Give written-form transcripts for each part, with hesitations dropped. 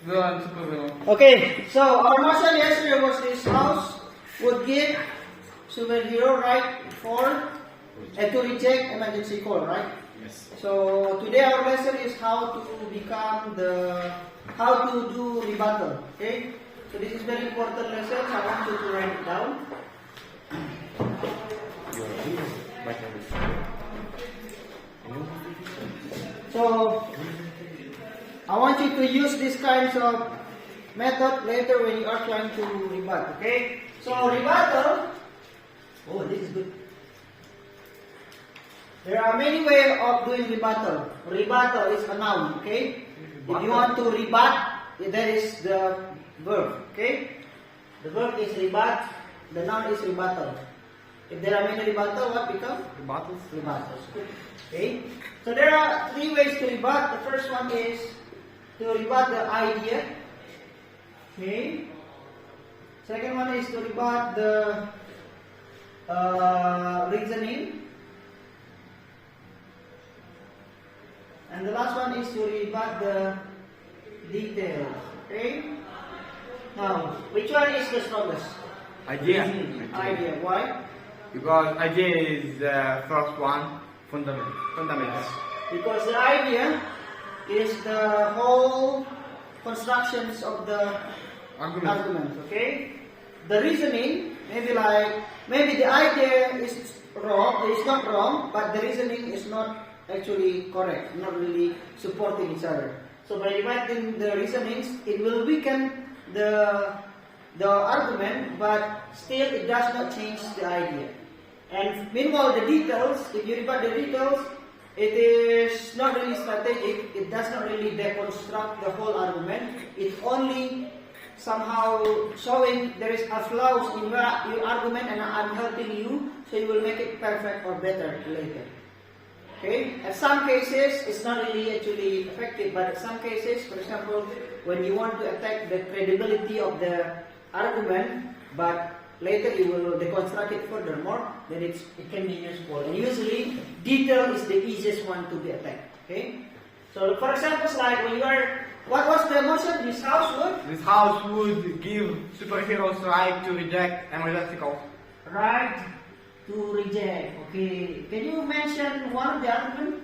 Okay, so our motion yesterday was this house would give superhero right to reject emergency call, right? Yes. So today our lesson is how to do rebuttal. Okay, so this is very important lesson. So I want you to write it down. So I want you to use these kinds of method later when you are trying to rebut. Okay, so rebuttal. Oh, this is good. There are many ways of doing rebuttal. Rebuttal is a noun, okay? If you want to rebut, that is the verb, okay? The verb is rebut, the noun is rebuttal. If there are many rebuttal, what become? Rebuttals. Rebuttals. Okay? So there are three ways to rebut. The first one is to rebut the idea. Okay? Second one is to rebut the reasoning. And the last one is to rebut the details. Okay? Now, which one is the strongest? Idea. Idea. Why? Because idea is the first one, fundamentals. Because the idea is the whole constructions of the argument. Okay? The reasoning, maybe the idea is wrong, it's not wrong, but the reasoning is not actually correct, not really supporting each other. So by dividing the reasonings, it will weaken the argument, but still it does not change the idea. And meanwhile, the details, if you rebut the details, it is not really strategic. It does not really deconstruct the whole argument. It only somehow showing there is a flaws in your argument, and I'm helping you, so you will make it perfect or better later. Okay? At some cases, it's not really actually effective, but at some cases, for example, when you want to attack the credibility of the argument, but later you will deconstruct it furthermore, then it can be useful. And usually, detail is the easiest one to be attacked. Okay? So, for example, like when you are, what was the motion? This house would? This house would give superheroes right to reject emergency calls. Right to reject. Okay. Can you mention one of the argument?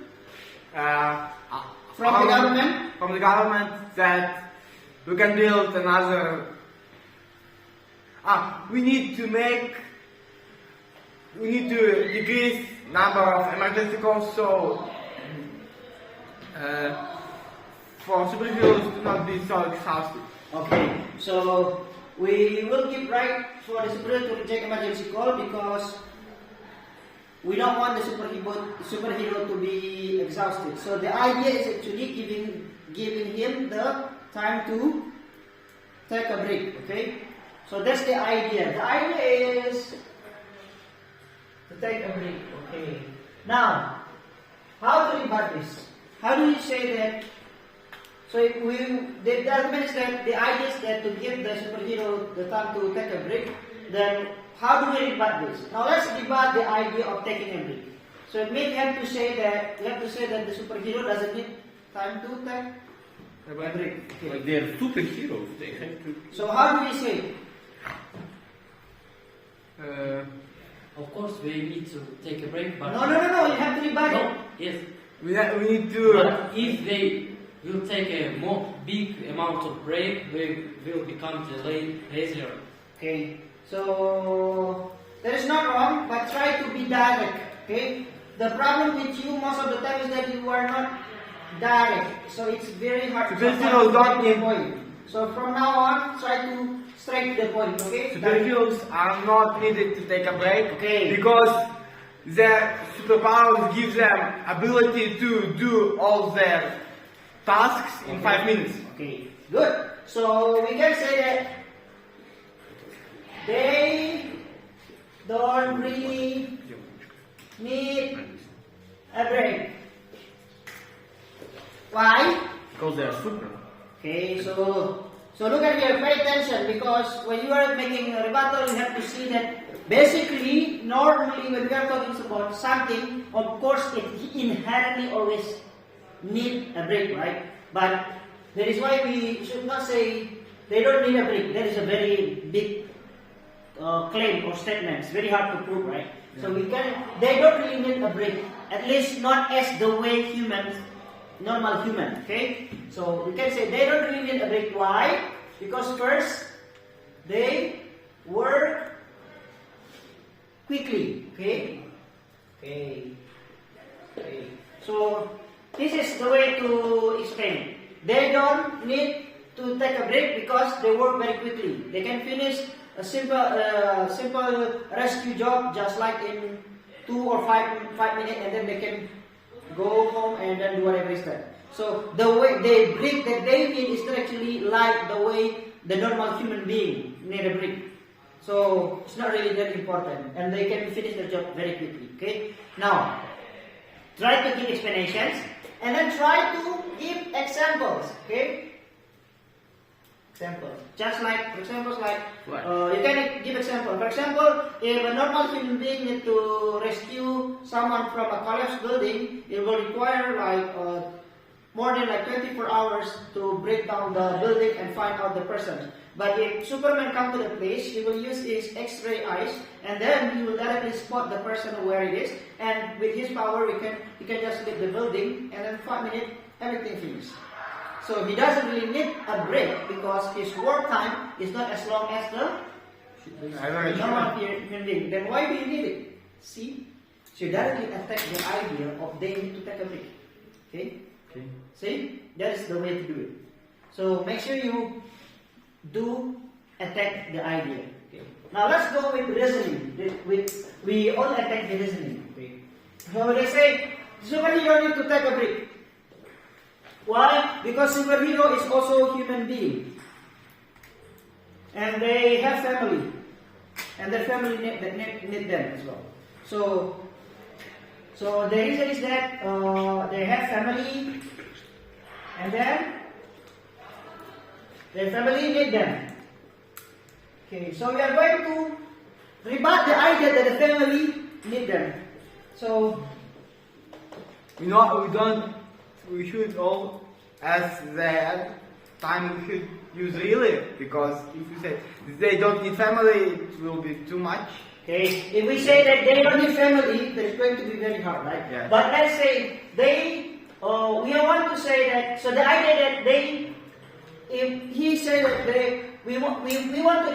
From the government? From the government that we can build another. We need to decrease number of emergency calls, so for superheroes to not be so exhausted. Okay, so we will give right for the superhero to reject emergency call because we don't want the superhero to be exhausted. So the idea is actually giving him the time to take a break. Okay, so that's the idea. The idea is to take a break. Okay. Now, how to rebut this? How do you say that? So if the argument is that the idea is that to give the superhero the time to take a break, then how do we rebut this? Now let's rebut the idea of taking a break. So it means you have to say that the superhero doesn't need time to take a break. Okay. But they're superheroes. They have to. So how do we say it? Of course, we need to take a break, but No. You have to rebut it. Yes. We need to. But if they will take a more big amount of break, we will become lazier. Okay. So that is not wrong, but try to be direct. Okay. The problem with you most of the time is that you are not direct, so it's very hard to get the point. So from now on, try to straight to the point. Okay. Superheroes are not needed to take a break. Okay. Because their superpowers give them ability to do all their tasks in 5 minutes. Okay. Good. So we can say that they don't really need a break. Why? Because they are super. Okay, so look at here, pay attention, because when you are making a rebuttal, you have to see that basically, normally when we are talking about something, of course it inherently always need a break, right? But That is why we should not say they don't need a brick. That is a very big claim or statement. It's very hard to prove, right? So they don't really need a brick. At least not as the way humans, normal human, okay? So we can say they don't really need a brick. Why? Because first, they work quickly, okay? Okay. So this is the way to explain. They don't need to take a break because they work very quickly. They can finish a simple rescue job just like in 2 or 5 minutes, and then they can go home and then do whatever is done. So the break that they need is not actually like the way the normal human being need a break. So it's not really that important, and they can finish the job very quickly. Okay. Now try to give explanations. And then try to give examples, okay? Examples. Just like, for examples like, you can give example. For example, if a normal human being needs to rescue someone from a collapsed building, it will require like more than like 24 hours to break down the building and find out the person. But if Superman comes to the place, he will use his X-ray eyes, and then he will directly spot the person where it is. And with his power, he can just leave the building, and then 5 minutes, everything finished. So he doesn't really need a break because his work time is not as long as the normal human being. Then why do you need it? See, so you directly attack the idea of they need to take a break. Okay. See, that is the way to do it. So make sure you do attack the idea. Okay. Now let's go with reasoning. We all attack the reasoning. Okay. So they say superhero need to take a break. Why? Because superhero is also human being, and they have family, and their family need them as well. So the reason is that they have family, and then their family need them. Okay, so we are going to rebut the idea that the family need them. So, we should all, as the time we should use really, because if we say they don't need family, it will be too much. Okay, if we say that they don't need family, then it's going to be very hard, right? Yeah. But let's say we want to say that, so the idea that if he said that we want to rebut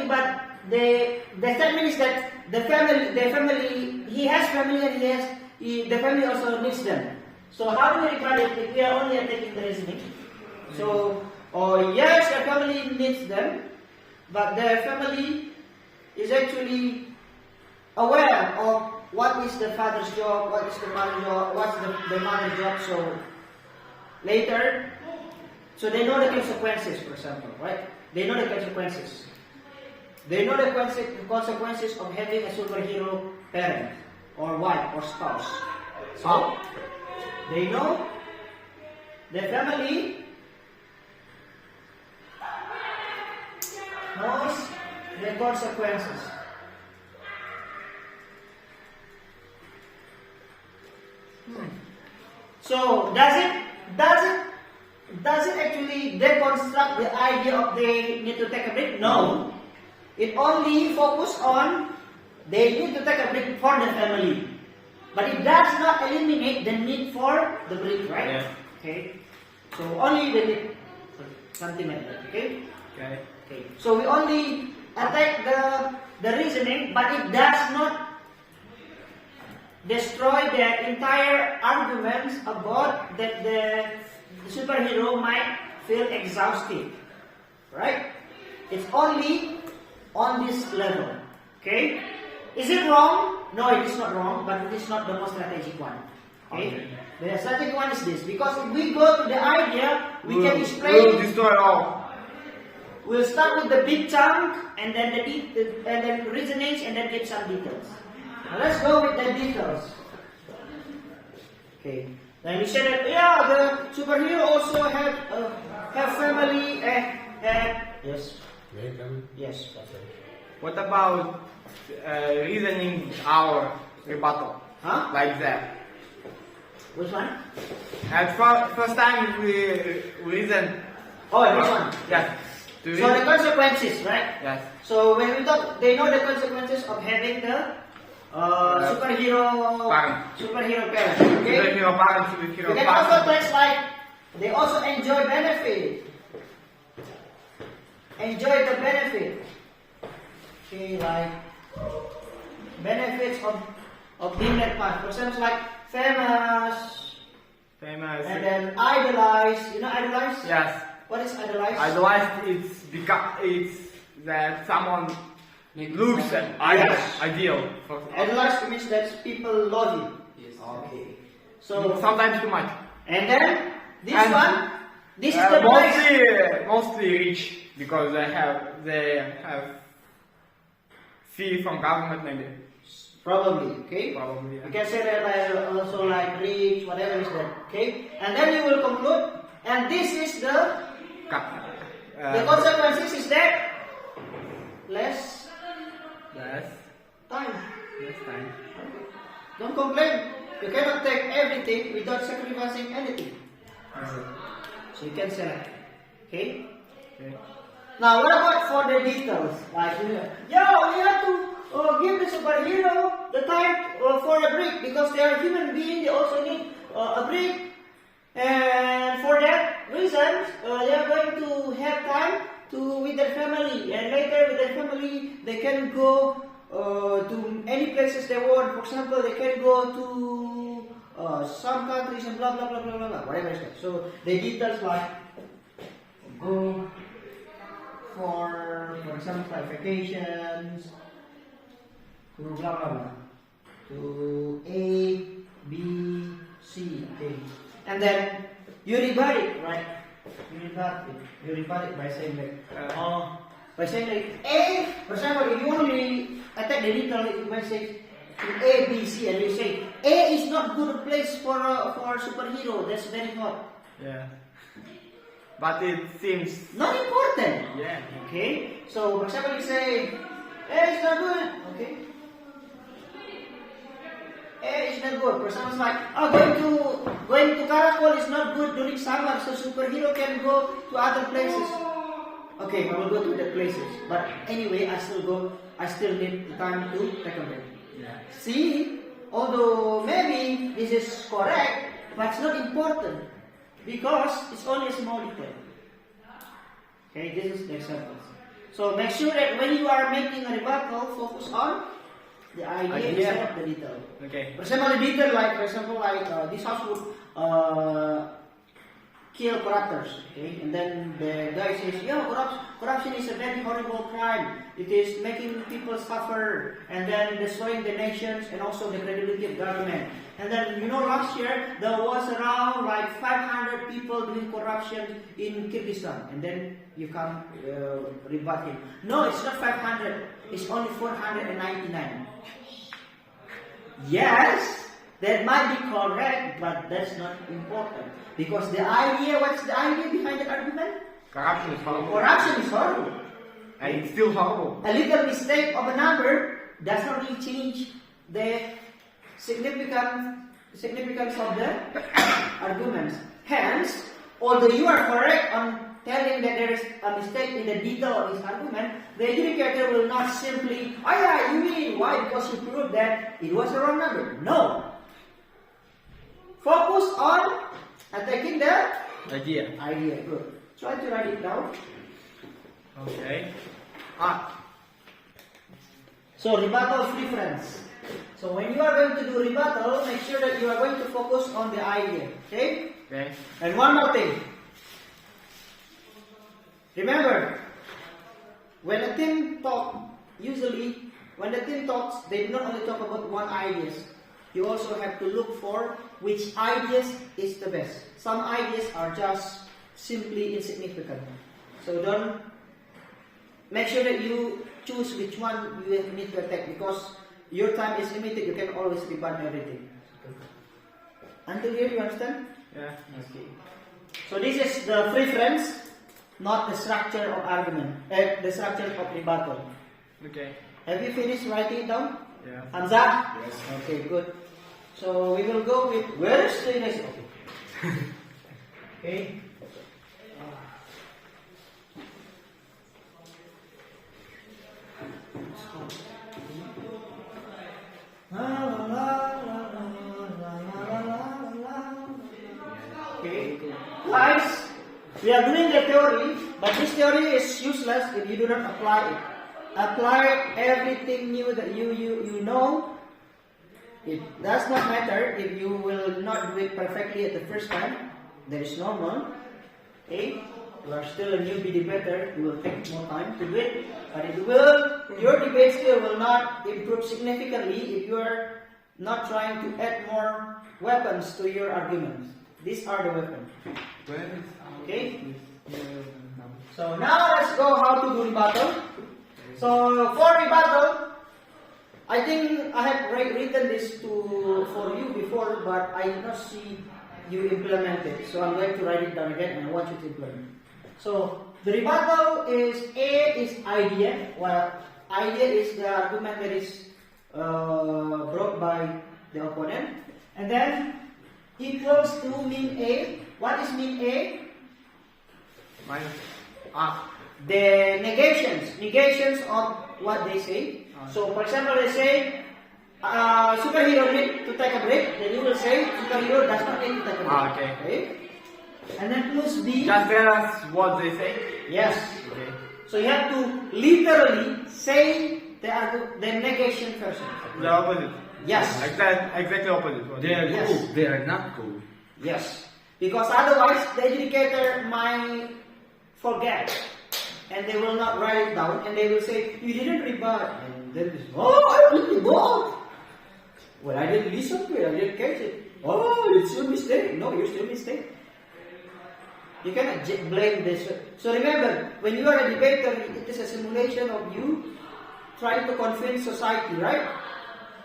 the statement is that the family, he has family and the family also needs them. So how do we rebut it if we are only attacking the reasoning? So, yes, the family needs them, but their family is actually aware of what is the father's job, what is the mother's job, what's the mother's job. So later, so they know the consequences, for example, right? They know the consequences. They know the consequences of having a superhero parent or wife or spouse. So they know the family knows the consequences. So does it actually deconstruct the idea of they need to take a break? No. It only focuses on they need to take a break for the family. But it does not eliminate the need for the break, right? Yeah. Okay. So only the need, something like that, okay? Okay. Okay. So we only attack the reasoning, but it does not destroy the entire arguments about that the superhero might feel exhausted, right? It's only on this level, okay? Is it wrong? No, it is not wrong, but it is not the most strategic one, okay? The strategic one is this, because if we go to the idea, we can explain. We'll destroy all. We'll start with the big chunk, and then and then reasonings, and then give some details. Now let's go with the details. Okay. Then we said that the superhero also have family and yes. Yes. What about reasoning our rebuttal? Huh? Like that. Which one? At first time we reason Oh, this one. Yes. So the consequences, right? Yes. So when we talk, they know the consequences of having the superhero Parent. superhero parent. Okay. Superhero parent, superhero We can parent. also translate. They also enjoy benefit. Enjoy the benefit. Okay, like benefits of being that part. For example, like famous, Famous. and then idolize. You know idolize? Yes. What is idolize? Otherwise, it's that someone Make looks someone- ideal. For Idolize means that people love you. Yes. Okay. So sometimes too much. and then this And, one, this is the price. mostly rich because they have fee from government maybe. Probably, okay? Probably. You Yeah. can say that also like rich, whatever is that, okay? And then you will conclude, and this is the consequences is that less Less time. time. Don't complain. You cannot take everything without sacrificing anything. So you can select, okay? Okay. Now, what about for the details? Like, we have to give the superhero the time for a break because they are human beings. They also need a break, and for that reason, they are going to have time with their family. And later, with their family, they can go to any places they want. For example, they can go to some countries and blah blah blah blah blah blah. Whatever is that. So the details like go. For example, like vacations, to blah blah blah, to A, B, C, okay, and then you rebut it, right? You rebut it by saying like, A. For example, if you only attack the detail, you might say A, B, C, and you say A is not good place for a superhero. That's very hot. Yeah. But it seems. Not important. Yeah. Okay, so for example, you say, it's not good. Okay, it's not good. For example, it's like, going to Caracol is not good during summer, so superhero can go to other places. Okay, I will go to the places, but anyway, I still need time to recommend. Yeah. See, although maybe this is correct, but it's not important because it's only a small detail. Okay, this is the example. So make sure that when you are making a rebuttal, focus on the idea instead of the detail. Okay. For example, the detail, like this house would kill corruptors. Okay, and then the guy says, corruption is a very horrible crime. It is making people suffer and then destroying the nations and also the credibility of government. And then last year there was around like 500 people doing corruption in Kyrgyzstan, and then you come rebut him. No, it's not 500. It's only 499. Yes, that might be correct, but that's not important because the idea. What's the idea behind the argument? Corruption is horrible. Corruption is horrible. And it's still horrible. A little mistake of a number does not really change the significance of the arguments. Hence, although you are correct on telling that there is a mistake in the detail of this argument, the adjudicator will not simply, you mean, why? Because you proved that it was a wrong number. No. Focus on attacking the idea. Good. Try to write it down. Okay. So rebuttal preference. So when you are going to do rebuttal, make sure that you are going to focus on the idea. Okay? Okay. And one more thing. Remember, when a team talks, usually when the team talks, they not only talk about one idea. You also have to look for which ideas is the best. Some ideas are just simply insignificant. So don't make sure that you choose which one you need to attack because your time is limited. You can always rebut everything. Until here, you understand? Yeah. Okay. So this is the preference, not the structure of argument, the structure of rebuttal. Okay. Have you finished writing it down? Yeah. Hamza? Yes. Okay, good. So we will go with where is the next? Okay. We are doing the theory, but this theory is useless if you do not apply it. Apply everything new that you know. It does not matter if you will not do it perfectly at the first time. That is normal. Okay? You are still a newbie debater. It will take more time to do it. But your debate skill will not improve significantly if you are not trying to add more weapons to your arguments. These are the weapons. Okay? So now let's go how to do rebuttal. So for rebuttal, I think I had written this for you before, but I did not see you implement it. So I'm going to write it down again and I want you to implement. So the rebuttal is A is idea. Well, idea is the argument that is brought by the opponent. And then equals to mean A. What is mean A? The negations of what they say. So for example, they say superhero need to take a break, then you will say superhero does not need to take a break. Okay. And then plus B. Just tell us what they say. Yes. Okay. So you have to literally say the negation first. The opposite. Yes. Exactly opposite. They are Yes. cool. They are not cool. Yes. Because otherwise the educator might forget. And they will not write it down, and they will say, you didn't rebut. And then they say, oh, I didn't rebut. Well, I didn't listen to it, I didn't catch it. Oh, it's your mistake. No, it's your mistake. You cannot blame this. So remember, when you are a debater, it is a simulation of you trying to convince society, right?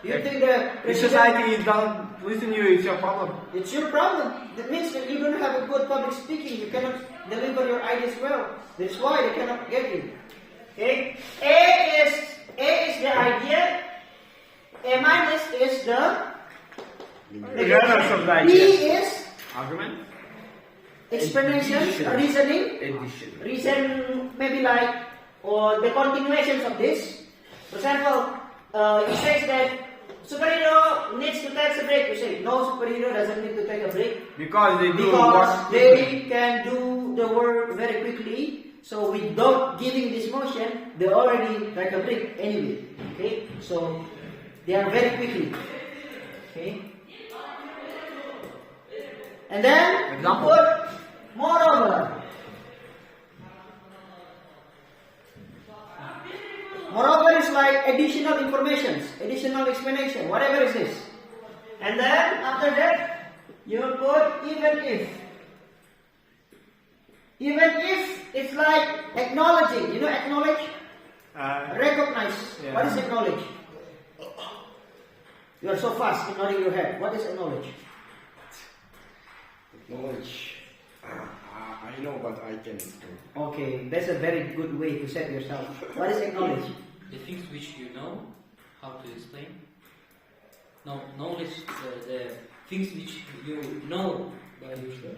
You think the If society is not listening to you, it's your problem. It's your problem. That means that you don't have a good public speaking. You cannot deliver your ideas well. That's why they cannot get you. Okay? A is the idea. A minus is the Regardless of the B idea. is Argument? explanation, Addition. reasoning. Edition. Reason maybe like or the continuations of this. For example, it says that superhero needs to take a break. You say no, superhero doesn't need to take a break Because they do because what they can do the work very quickly. So without giving this motion, they already take a break anyway. Okay, so they are very quickly. Okay, and then Example. put moreover. Moreover is like additional informations, additional explanation, whatever it is. And then after that, you will put even if. Even if it's like acknowledging. You know acknowledge? Recognize. Yeah. What is acknowledge? You are so fast in nodding your head. What is acknowledge? Knowledge. I know, but I can explain. Okay, that's a very good way to set yourself. What is acknowledge? The things which you know, how to explain? No, knowledge, the things which you know by yourself.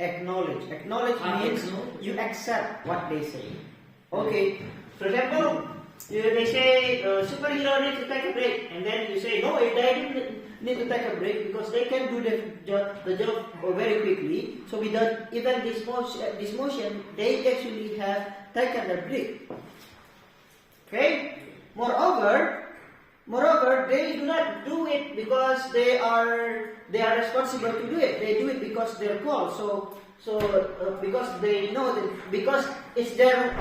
Acknowledge. Acknowledge means acknowledge. you accept what they say. Okay. For example, they say superhero needs to take a break, and then you say no, they didn't need to take a break because they can do the job very quickly. So without even this motion, they actually have taken a break. Okay. Moreover, they do not do it because they are responsible to do it. They do it because they're called. So because they know that because it's their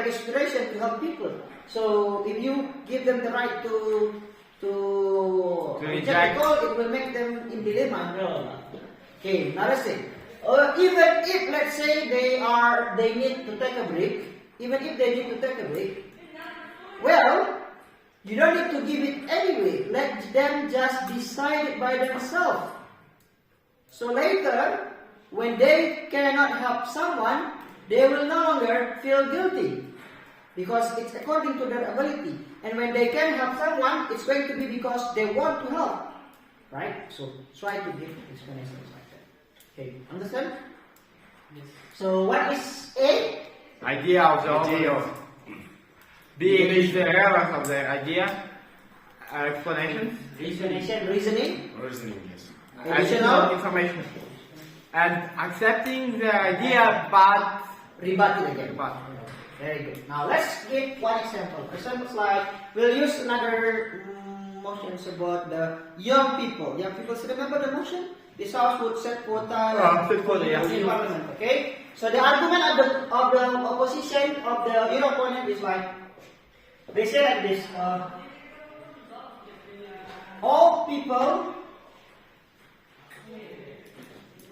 inspiration to help people. So if you give them the right to reject the call, it will make them in dilemma. Okay, now let's say. Even if let's say they need to take a break, even if they need to take a break, well, you don't need to give it anyway. Let them just decide it by themselves. So later, when they cannot help someone, they will no longer feel guilty because it's according to their ability. And when they can help someone, it's going to be because they want to help, right? So try to give explanations like that. Okay, understand? Yes. So what is A? idea of the opposite. B is the relevance of the idea. Explanations. Explanation, reasoning. Reasoning, yes. Additional information. And accepting the idea, but rebuttal again. but Very good. Now let's give one example. For example, like we'll use another motions about the young people. Young people, so remember the motion? This house would set quota. set quota, yeah. In parliament. Okay. So the argument of the opposition of the opponent is like they say like this: all people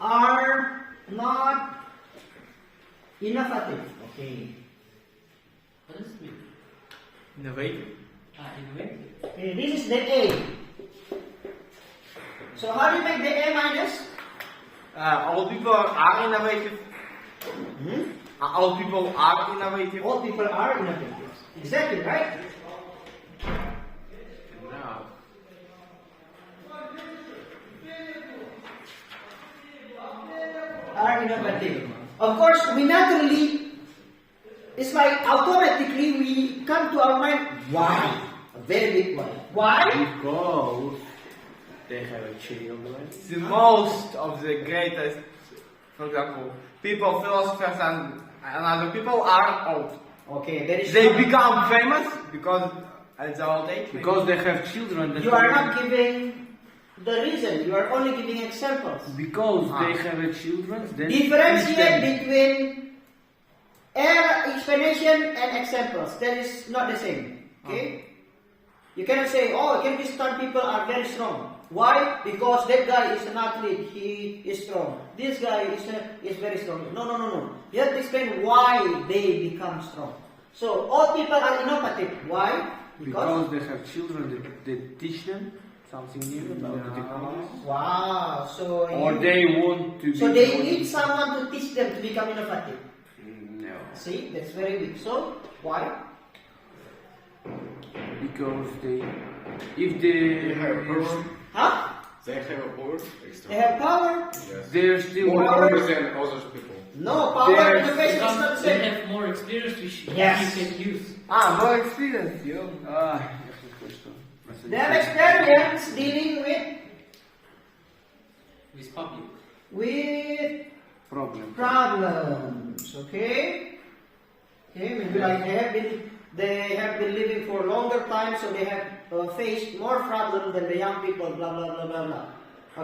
are not innovative. Okay. What does it mean? innovative. Innovative. Okay, this is the A. So how do you make the A minus? All people are innovative. All people are innovative. All people are innovative. Exactly, right? Now, Are innovative. Of course, we naturally, it's like automatically we come to our mind, why? A very big why. Why? Because they have children. the most of the greatest, for example, people, philosophers, and other people are old. Okay, there is They become famous because at the old age. Because they have children. that you are not giving the reason, you are only giving examples. Because they have children. Then Differentiate between explanation and examples. That is not the same. Okay? You cannot say, oh, Kyrgyzstan people are very strong. Why? Because that guy is an athlete, he is strong. This guy is very strong. No. You have to explain why they become strong. So, all people are innovative. Why? Because they have children, they teach them something new about the technologies. Wow. So, Or they want to. so be they more- need someone to teach them to become innovative. No. See, that's very big. So, why? Because if They have power. Huh? They have a power. Extra. They have power? Yes. they're still More power. power than other people. No, power There's- innovation is not the They same. have more experience which Yes. you can use. More experience, yo. They have experience dealing With public. with problem. problems. Okay? Okay, maybe like they have been living for longer time, so they have faced more problems than the young people, blah blah blah blah blah.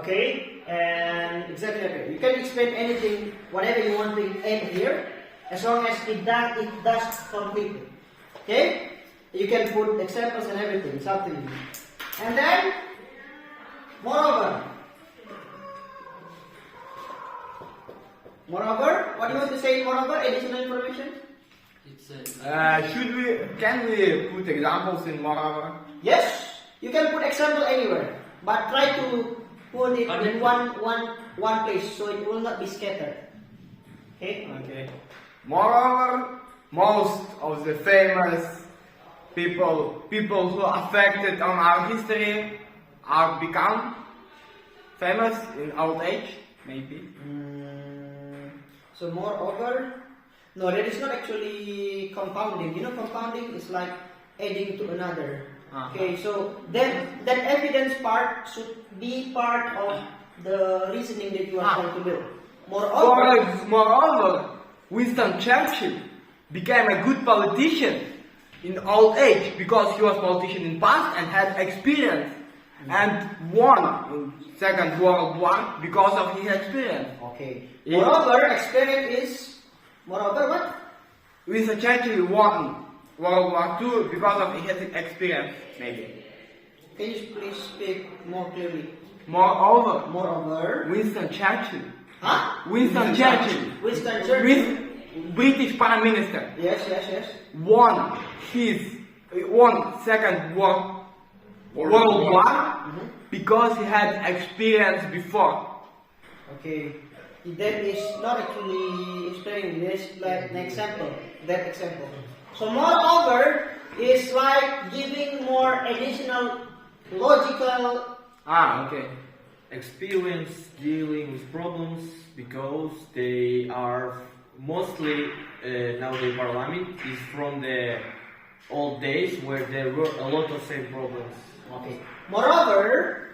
Okay? And exactly okay. You can explain anything, whatever you want to add here, as long as it does completely. Okay? You can put examples and everything, it's up to you. And then, moreover, what do you want to say moreover? Additional information? It's Can we put examples in moreover? Yes, you can put example anywhere, but try to put it in one place so it will not be scattered. Okay? Okay. Moreover, most of the famous people who affected on our history are become famous in old age, maybe. So moreover, no, that is not actually compounding. You know, compounding is like adding to another. Okay, so that evidence part should be part of the reasoning that you are trying to build. Moreover, Winston Churchill became a good politician in old age because he was politician in past and had experience and won in Second World War because of his experience. Okay. Yeah. Moreover, experience is moreover what? Winston Churchill won World War II because of his experience, maybe. Can you please speak more clearly? Moreover, Moreover, Winston Churchill. huh? Winston Churchill. Winston Churchill. British Prime Minister. Yes. Won Second World War because he had experience before. Okay. That is not actually explaining this like an example. That example. So moreover is like giving more additional logical. Okay. Experience dealing with problems because they are mostly now the parliament is from the old days where there were a lot of same problems. Okay. Moreover,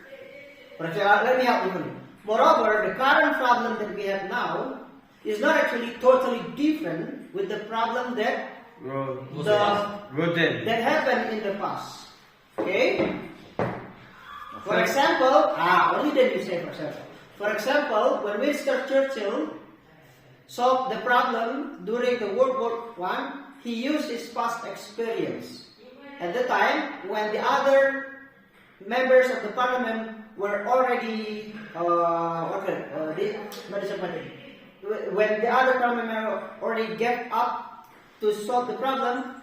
let me help you. Moreover, the current problem that we have now is not actually totally different with the problem that that happened in the past. Okay? For example, only then you say for example. For example, when Winston Churchill solved the problem during the World War I, he used his past experience. At the time, when the other members of the parliament were already, when the other parliament members already gave up to solve the problem,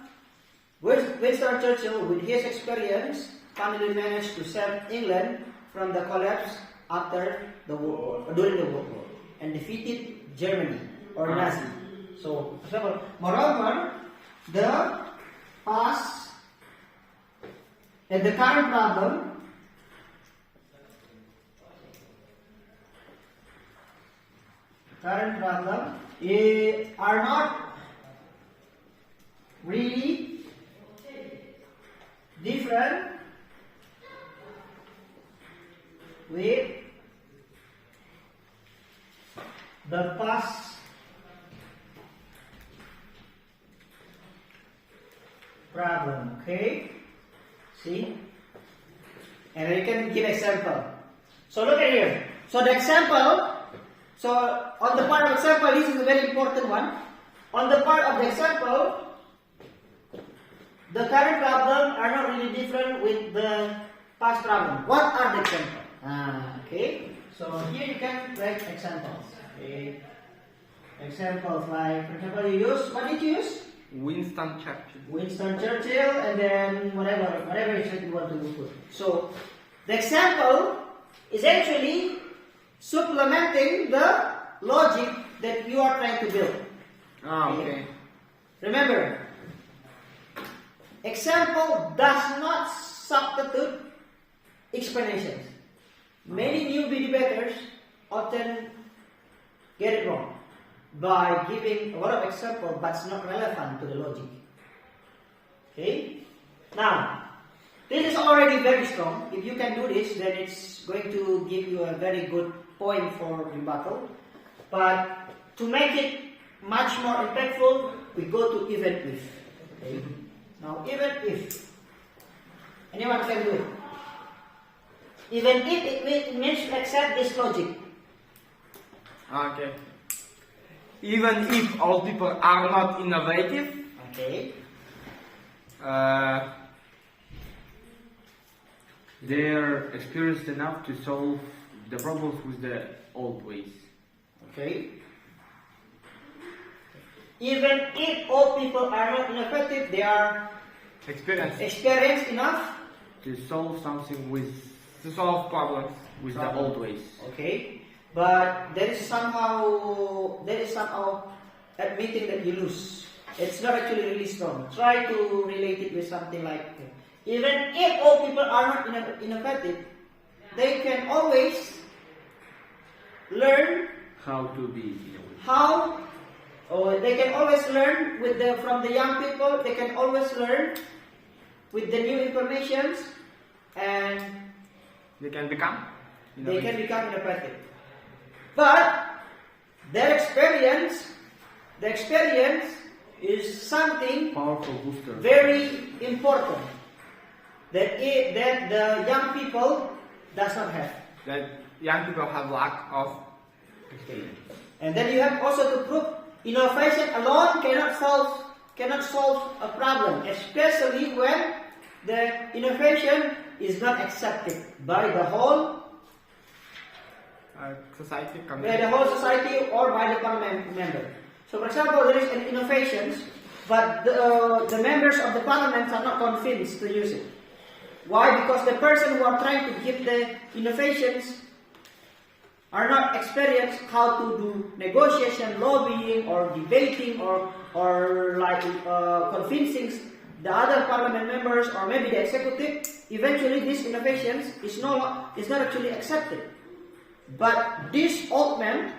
Winston Churchill, with his experience, finally managed to save England from the collapse after the war, during the World War, and defeated Germany or Nazi. So, moreover, the past and the current problem are not really different with the past problem. Okay? See? And we can give example. So look at here. So the example, so on the part of example, this is a very important one. On the part of the example, the current problem are not really different with the past problem. What are the examples? Okay. So here you can write examples. Okay. Examples like, for example, you use, what did you use? Winston Churchill. Winston Churchill, and then whatever you want to put. So the example is actually supplementing the logic that you are trying to build. Okay. Remember, example does not substitute explanations. Many newbie debaters often get it wrong by giving a lot of examples but it's not relevant to the logic. Okay? Now, this is already very strong. If you can do this, then it's going to give you a very good point for rebuttal. But to make it much more impactful, we go to even if. Okay? Now, even if. Anyone can do it. Even if it means to accept this logic. Okay. Even if all people are not innovative, Okay. They are experienced enough to solve the problems with the old ways. Okay. Even if all people are not innovative, they are experienced enough To solve something with to solve problems. the old ways. Okay, but there is somehow admitting that you lose. It's not actually really strong. Try to relate it with something like, even if all people are not innovative, they can always learn How to be in a way. they can always learn from the young people. They can always learn with the new informations, and They can become innovative. But the experience is something Powerful booster. very important that the young people does not have. that young people have lack of experience. And then you have also to prove innovation alone cannot solve a problem, especially when the innovation is not accepted by the whole Society, or by the parliament member. So, for example, there is an innovation, but the members of the parliament are not convinced to use it. Why? Because the person who are trying to give the innovations are not experienced how to do negotiation, lobbying, or debating, or convincing the other parliament members, or maybe the executive. Eventually, these innovations is not actually accepted. But this old man,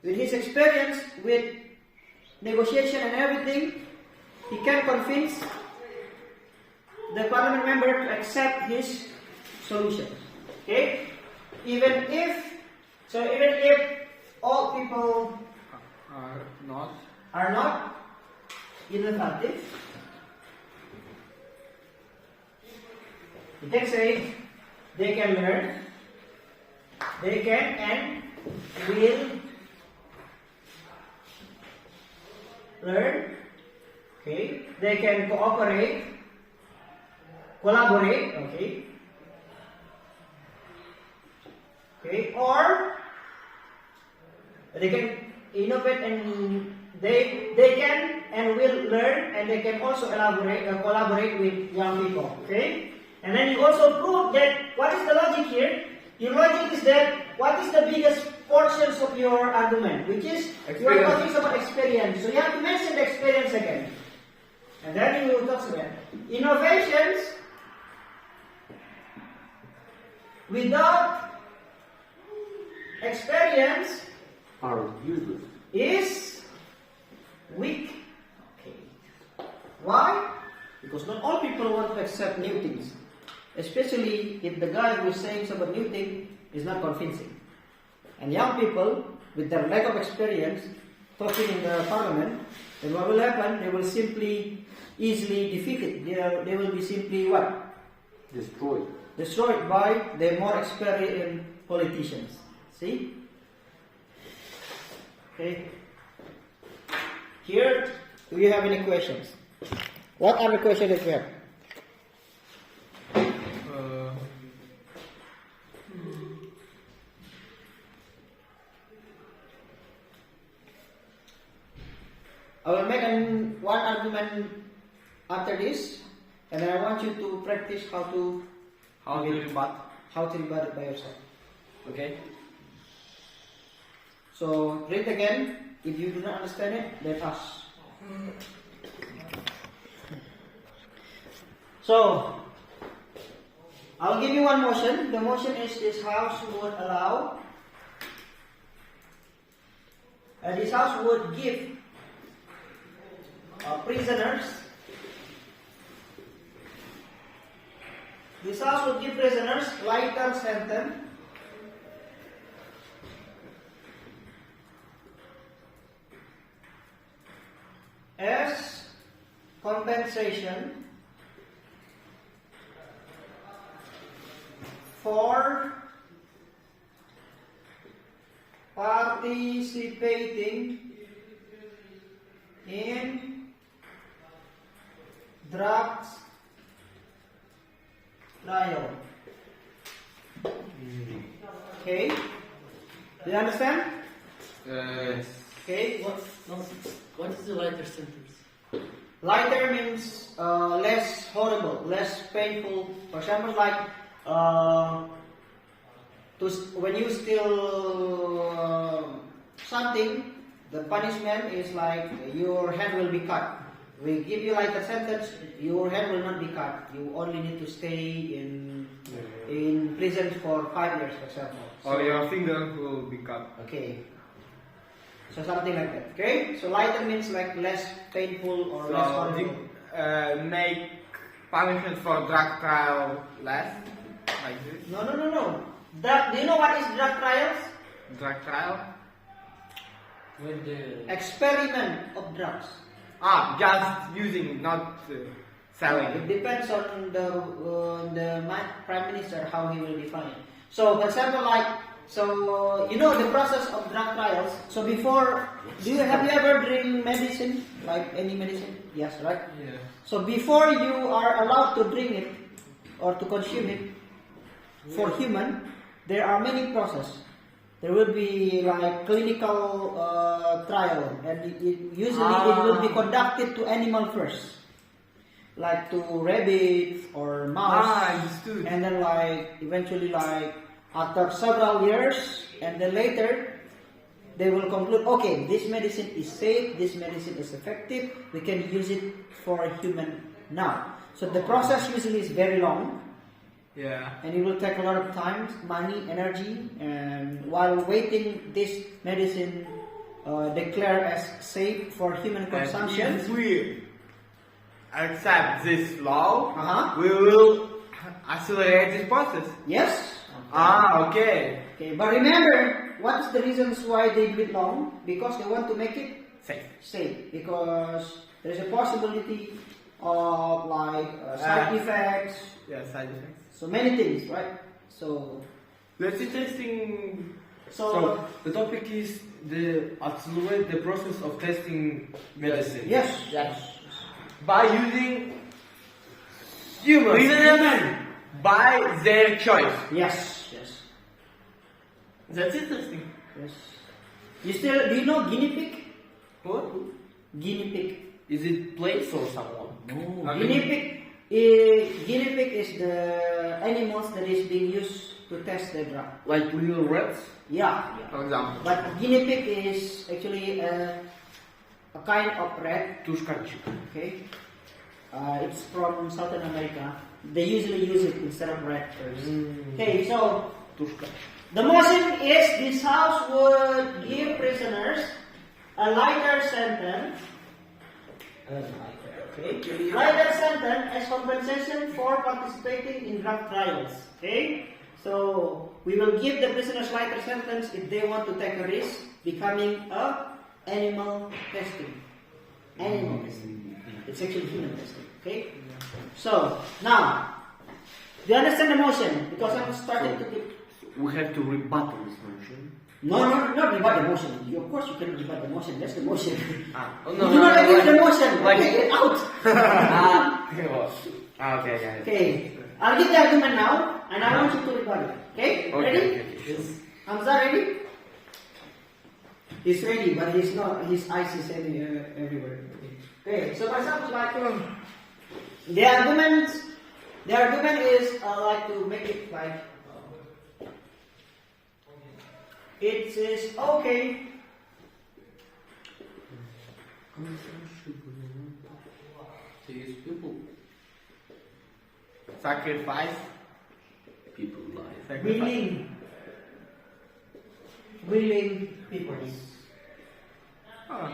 with his experience with negotiation and everything, he can convince the parliament member to accept his solutions. Okay? Even if So even if all people Not. are not innovative, you can say they can learn, they can and will learn, okay, they can cooperate, collaborate, okay, or they can innovate and they can and will learn, and they can also collaborate with young people, okay. And then you also prove that what is the logic here? Your logic is that what is the biggest portions of your argument, which is you are talking about experience. So you have to mention the experience again, and then you will talk about innovations without experience Are useless. is weak. Okay. Why? Because not all people want to accept new things, especially if the guy who is saying some new thing is not convincing. And young people, with their lack of experience, talking in the parliament, then what will happen? They will simply easily defeat it. They will be simply what? Destroyed. Destroyed by the more experienced politicians. See? Okay. Here, do you have any questions? What are the questions that you have? I will make one argument after this, and then I want you to practice how to rebut it by yourself. Okay? So read again. If you do not understand it, let us. So I'll give you one motion. The motion is this house would allow, this house would give prisoners. This house would give prisoners lighter sentence as compensation for participating in drugs trial. Okay? Do you understand? Yes. Okay? What is the lighter sentence? Lighter means less horrible, less painful. For example, like when you steal something, the punishment is like your hand will be cut. We give you like a sentence, your hand will not be cut. You only need to stay in prison for 5 years, for example. Or your finger will be cut. Okay. So something like that. Okay. So lighter means like less painful or less horrible. Make punishment for drug trial less, like this. No. Do you know what is drug trials? Drug trial? When the Experiment of drugs. Just using, not selling. It depends on the Prime Minister how he will define it. So, for example, you know the process of drug trials. So before, have you ever drink medicine, like any medicine? Yes, right? Yeah. So before you are allowed to drink it or to consume it for human, there are many processes. There will be like clinical trial, and usually it will be conducted to animal first, like to rabbit or mouse, Understood. and then like eventually like after several years, and then later they will conclude, okay, this medicine is safe, this medicine is effective, we can use it for a human now. So the process usually is very long. Yeah. And it will take a lot of time, money, energy, and while waiting this medicine declared as safe for human consumption. If we accept this law, Uh-huh. we will accelerate this process. Yes. Okay. Okay, but remember, what is the reasons why they do it long? Because they want to make it Safe. safe. Because there is a possibility of like side effects. Yeah, side effects. So many things, right? So That's interesting. So the topic is the accelerate the process of testing medicine. yes, yes. By using humans by their choice. Yes, yes, That's interesting. yes. Do you know guinea pig? What? Guinea pig. Is it place or someone? Okay. Guinea pig is the animals that is being used to test the drug. Like real rats? Yeah, yeah. For example. But guinea pig is actually a kind of rat. Тушканчик. Okay. It's from Southern America. They usually use it instead of rat first. Okay, so Тушка. the motion is this house would give prisoners a lighter sentence. Okay. Lighter sentence as compensation for participating in drug trials. Okay. So we will give the prisoners lighter sentence if they want to take a risk becoming a animal testing. Animal testing. It's actually human testing. Okay. So now, do you understand the motion? Because I'm starting to give. We have to rebuttal this motion. No, not rebut the motion. Of course you can rebut the motion. That's the motion. Oh, You do not agree with the motion. Like- Okay, get out. Okay, yeah. Okay. I'll give the argument now, and I want you to rebut it. Okay? Ready? Hamza, ready? He's ready, but he's not. His eyes is everywhere. Okay. So for example, like the argument is like to make it like it says okay. To use people. Sacrifice. People lie. Sacrifice. Willing people. Ah.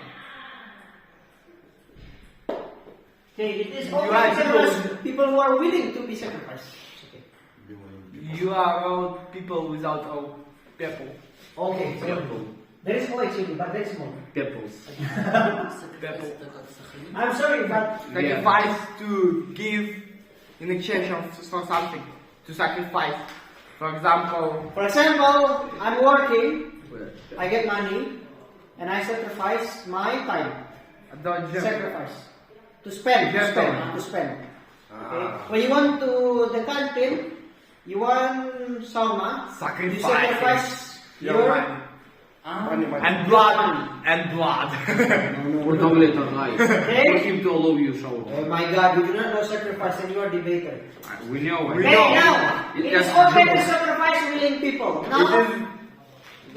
Okay, it is You okay are to sacrifice people who are willing to be sacrificed. Okay. You are all people without all people. Okay. So there is no actually, but there is more. Peppers. I'm sorry, but Sacrifice to give in exchange for something. To sacrifice. For example, I'm working, I get money, and I sacrifice my time. Sacrifice. To spend. Okay. When you want to the canteen, you want salma, you sacrifice your money. And blood. And blood. For Dominator life. For Okay? him to allow you shower. Oh my God, you do not know sacrifice and you are debater. We know. We Okay, know. now, it is okay to sacrifice willing people. Now,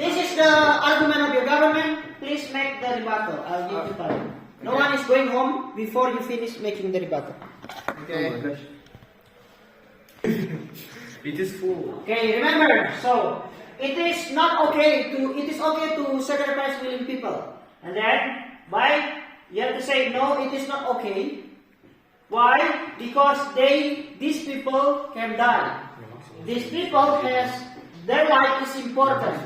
this is the argument of your government. Please make the rebuttal. I'll give you time. No one is going home before you finish making the rebuttal. Okay. It is full. Okay, remember, so it is okay to sacrifice willing people. And then you have to say no, it is not okay. Why? Because these people can die. These people their life is important.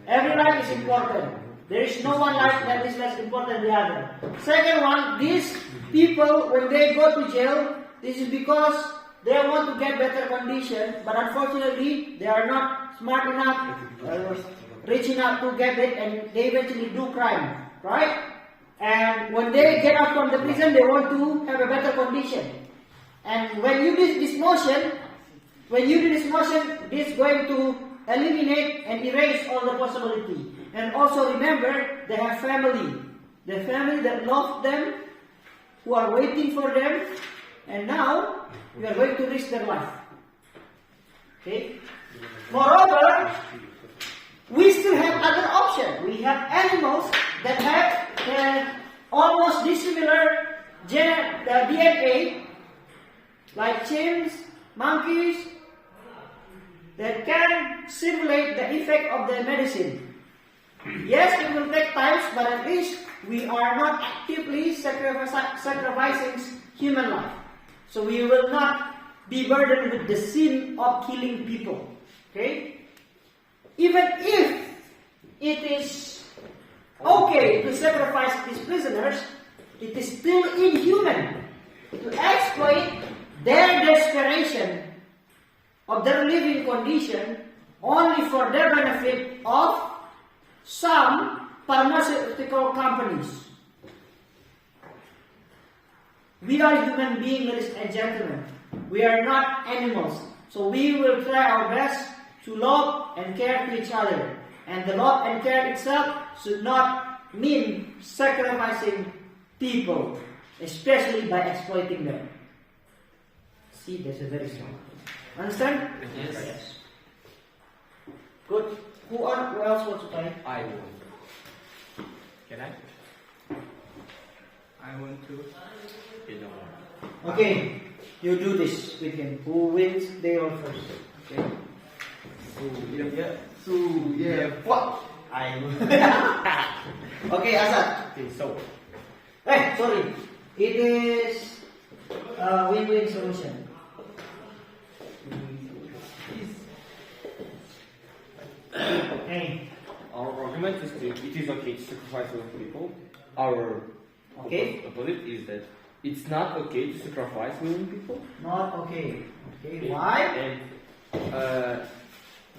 Every life is important. There is no one life that is less important than the other. Second one, these people, when they go to jail, this is because they want to get better condition, but unfortunately, they are not smart enough, rich enough to get it, and they eventually do crime, right? And when they get out from the prison, they want to have a better condition. And when you do this motion, this is going to eliminate and erase all the possibility. And also remember, they have family. The family that loves them, who are waiting for them, and now we are going to risk their life. Okay? Moreover, we still have other options. We have animals that have almost dissimilar DNA, like chimps, monkeys, that can simulate the effect of the medicine. Yes, it will take time, but at least we are not actively sacrificing human life. So we will not be burdened with the sin of killing people. Okay? Even if it is okay to sacrifice these prisoners, it is still inhuman to exploit their desperation of their living condition only for their benefit of some pharmaceutical companies. We are human beings, ladies and gentlemen. We are not animals. So we will try our best to love and care to each other. And the love and care itself should not mean sacrificing people, especially by exploiting them. See, that's a very strong. Understand? Yes. Good. Who else wants to try? I want. Can I? I want to. You know. Okay, you do this with him. Who wins, they all first. Okay. What? Okay, Asad. Okay, so. Hey, sorry. It is a win-win solution. Hey. Our argument is that it is okay to sacrifice other people. Our Okay. opposite is that it's not okay to sacrifice willing people. Not okay. Okay, why? And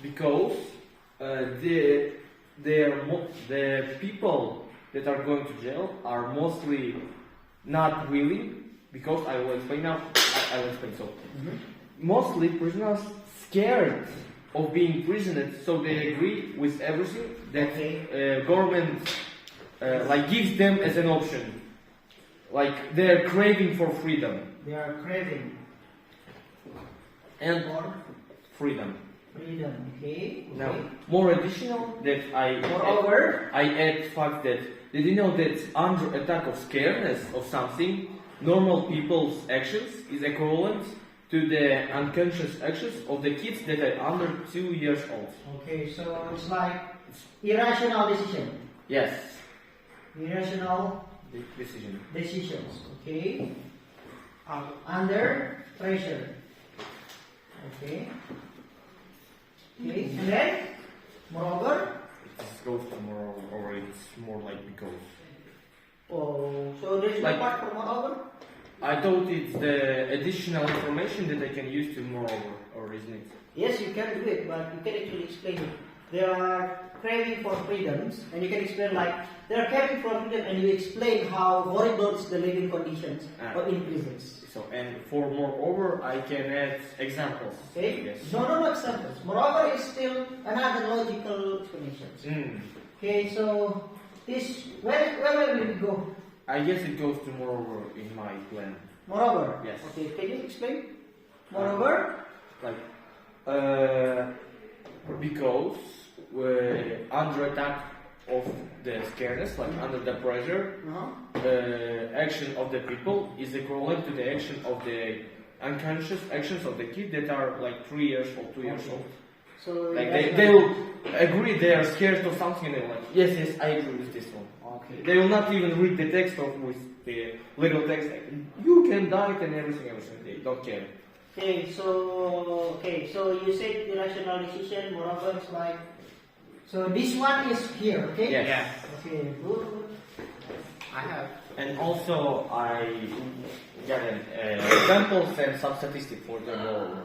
because the people that are going to jail are mostly not willing. Because I will explain now. I will explain so. Mostly prisoners scared of being imprisoned, so they agree with everything that government like gives them as an option. Like they're craving for freedom They are craving and for freedom. freedom. Okay. Now, more additional that Moreover, I add fact that did you know that under attack of scaredness of something, normal people's actions is equivalent to the unconscious actions of the kids that are under 2 years old. okay, so it's like irrational decision. Yes, Irrational the decision. decisions. Okay. Under pressure. Okay. Okay. And then, moreover, It goes to more, or it's more like because. so there's no Like- part for moreover. I thought it's the additional information that I can use to moreover, or isn't it? Yes, you can do it, but you can actually explain it. They are craving for freedoms, and you can explain like they are craving for freedom, and you explain how horrible is the living conditions of in prisons. So, and for moreover, I can add examples. Okay? Yes. No examples. Moreover is still another logical explanation. Okay, so this where will we go? I guess it goes to moreover in my plan. Moreover. Yes. Okay, can you explain? Moreover. Like, because under attack of the scaredness, like under the pressure, the action of the people is equivalent to the action of the unconscious actions of the kids that are like 3 years old, 2 years old. So Like that's they will agree they are scared of something and they're like, yes, I agree with this one. okay. They will not even read the text of with the legal text. Like, you can die and everything. They don't care. Okay, so you said irrational decision, moreover it's like so this one is here, okay? Yes. Okay, good. I have. And also I got an examples and some statistics for the whole.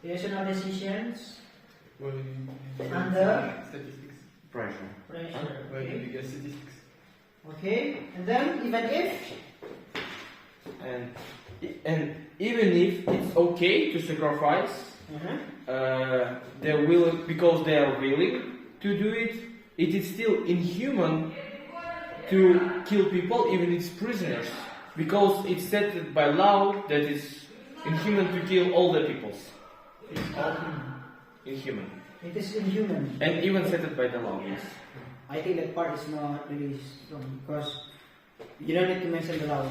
Irrational decisions Under statistics. Pressure. pressure. Where did Okay. you get statistics? Okay, and then even if And even if it's okay to sacrifice, they will because they are willing to do it. It is still inhuman to kill people, even it's prisoners, because it's set by law that it's inhuman to kill all the peoples. Inhuman, it is inhuman. and even set by the law. Yes. I think that part is not really strong because you don't need to mention the law.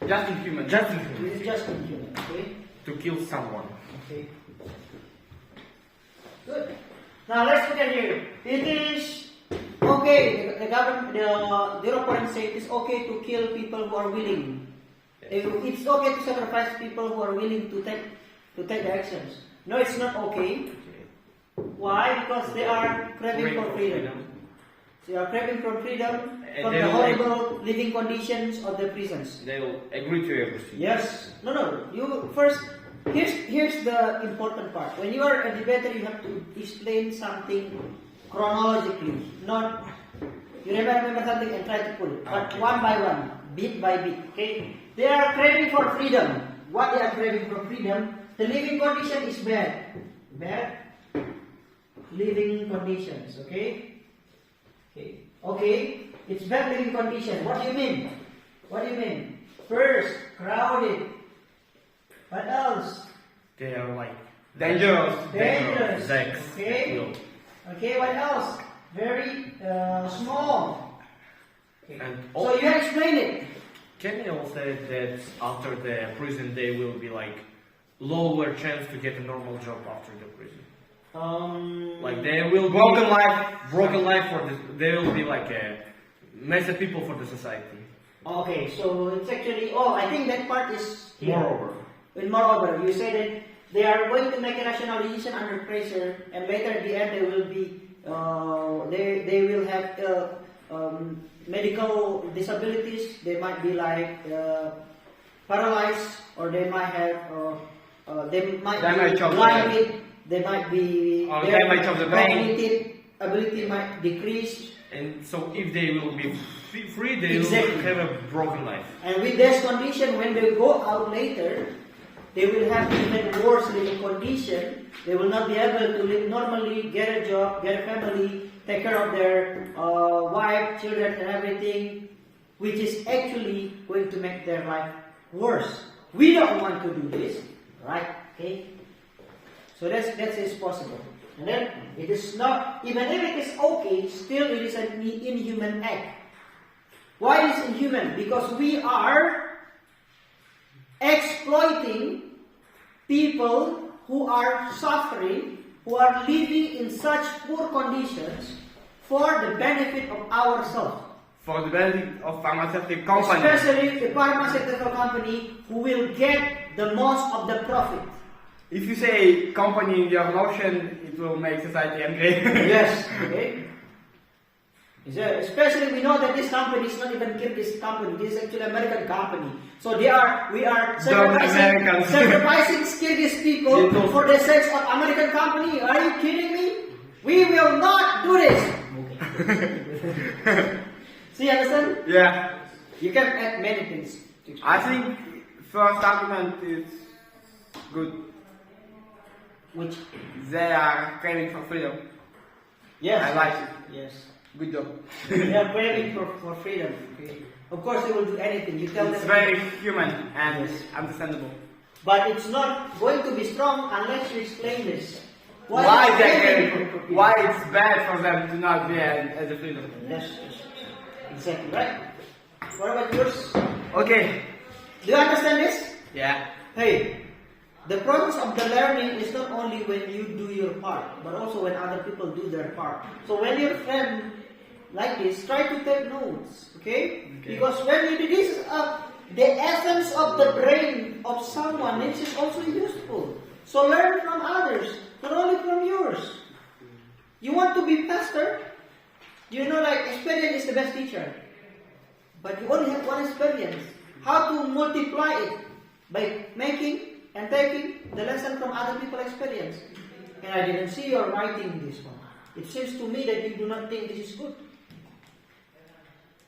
Just inhuman. Just It inhuman is just inhuman, okay? to kill someone. Okay. Good. Now let's look at here. It is okay. The government, the opponent say it is okay to kill people who are willing. It's okay to sacrifice people who are willing to take the actions. No, it's not okay. Why? Because they are craving for freedom. So you are craving for freedom And from they the will- horrible living conditions of the prisons. They'll agree to everything. Yes. No. You first. Here's the important part. When you are a debater, you have to explain something chronologically, not you remember something and try to put it, but one by one, bit by bit. Okay. They are craving for freedom. What they are craving for freedom? The living condition is bad. Bad living conditions. Okay. Okay. It's bad living condition. What do you mean? What do you mean? First, crowded. What else? They are like Dangerous. Dangerous. sex. Okay. will. Okay, what else? Very small. Okay. And So you explain it. Kenny said that after the prison they will be like lower chance to get a normal job after the prison. Like they will be broken life for this. They will be like a mess of people for the society. Okay, so it's actually. I think that part is here. Moreover, You said that they are going to make a national decision under pressure, and later at the end they will be. They will have medical disabilities. They might be like paralyzed, or they might have. They might Damage be of the blinded. They might be. Or their damage of the brain. cognitive ability might decrease. and so if they will be free, they Exactly. will have a broken life. And with this condition, when they go out later, they will have even worse living condition. They will not be able to live normally, get a job, get a family, take care of their wife, children, and everything, which is actually going to make their life worse. We don't want to do this, right? Okay. So that is possible. And then it is not, even if it is okay, still it is an inhuman act. Why is it inhuman? Because we are exploiting people who are suffering, who are living in such poor conditions for the benefit of ourselves. For the benefit of pharmaceutical company. Especially the pharmaceutical company who will get the most of the profit. If you say company in your motion, it will make society angry. Yes. Okay. Especially we know that this company is not even Kyrgyz company. This is actually American company. So we are Americans. sacrificing Kyrgyz people They for the sake of American company. Are you kidding me? We will not do this. See, understand? Yeah. You can add many things. I think first argument is good. Which They are craving for freedom. yes, I like it. Yes. Good job. They are craving for freedom. Okay. Of course, they will do anything. You tell It's them. very human and Yes. understandable. But it's not going to be strong unless you explain this. Why is they craving craving? for freedom? Why it's bad for them to not be as a freedom? Yes. Exactly, right? What about yours? Okay. Do you understand this? Yeah. Hey, the process of the learning is not only when you do your part, but also when other people do their part. So when your friend like this, try to take notes, okay? Because when you do this, the essence of the brain of someone is also useful. So learn from others, not only from yours. You want to be pastor? You know, like experience is the best teacher. But you only have one experience. How to multiply it? By making and taking the lesson from other people's experience. And I didn't see your writing this one. It seems to me that you do not think this is good.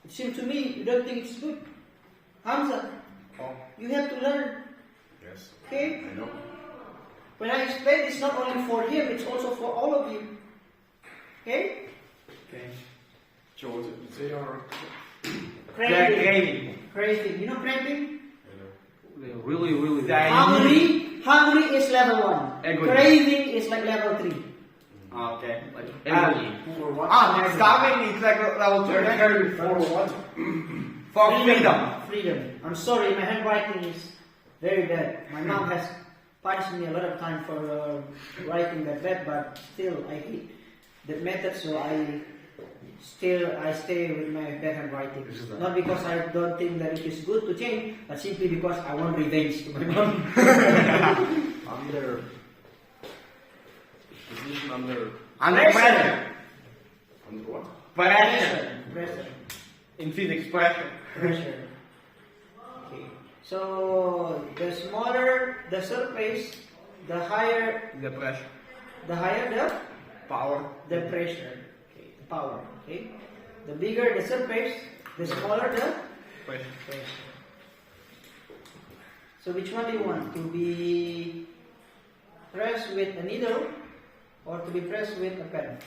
It seems to me you don't think it's good. Hamza, you have to learn. Yes. Okay? I know. When I explain, it's not only for him, it's also for all of you. Okay? Okay. George, they are. Craving. Craving. Craving. You know craving? I know. They're really They Hungry is level 1. Egoist. Craving is like level 3. Okay. Like Everybody. For what? starving is like level 2. They're carrying for what? For freedom. Freedom. I'm sorry, my handwriting is very bad. My mom has punished me a lot of time for writing that bad, but still I hate that method, so I stay with my bad handwriting. Not because I don't think that it is good to change, but simply because I want revenge to my mom. Under position under Under pressure. under what? Pressure. Pressure. In physics, pressure. Pressure. Okay. So the smaller the surface, the higher The pressure. the Power. pressure. Okay. The power. Okay. The bigger the surface, the smaller the Pressure. pressure. So which one do you want? To be pressed with a needle or to be pressed with a pen?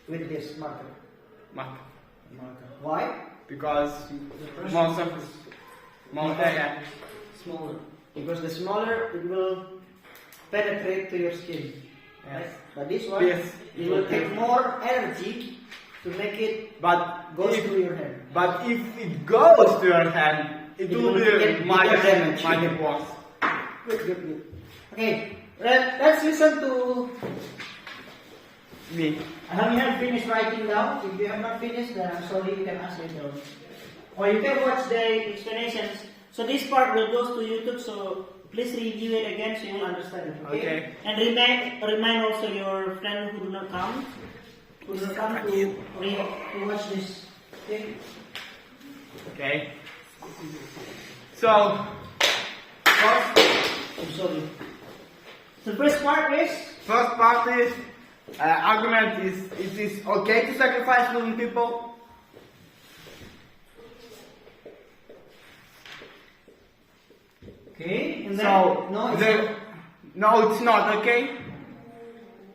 With this marker. Marker. Why? Because more surface. More area. Smaller. Because the smaller it will penetrate to your skin. Right? But this one, Yes. it will take more energy to make it But go if, through your hand. but if it goes to your hand, it It will will be get much bigger damage. much worse. Good. Okay, let's listen to. Me. I haven't finished writing now. If you have not finished, then I'm sorry, you can ask later on. Or you can watch the explanations. So this part will go to YouTube, so please review it again so you will understand it. Okay? Okay. And remind also your friend who do not come to watch this thing. Okay. So, first, I'm sorry. The first part is argument is it is okay to sacrifice willing people. okay, and then So no, it's the- not. no, it's not okay.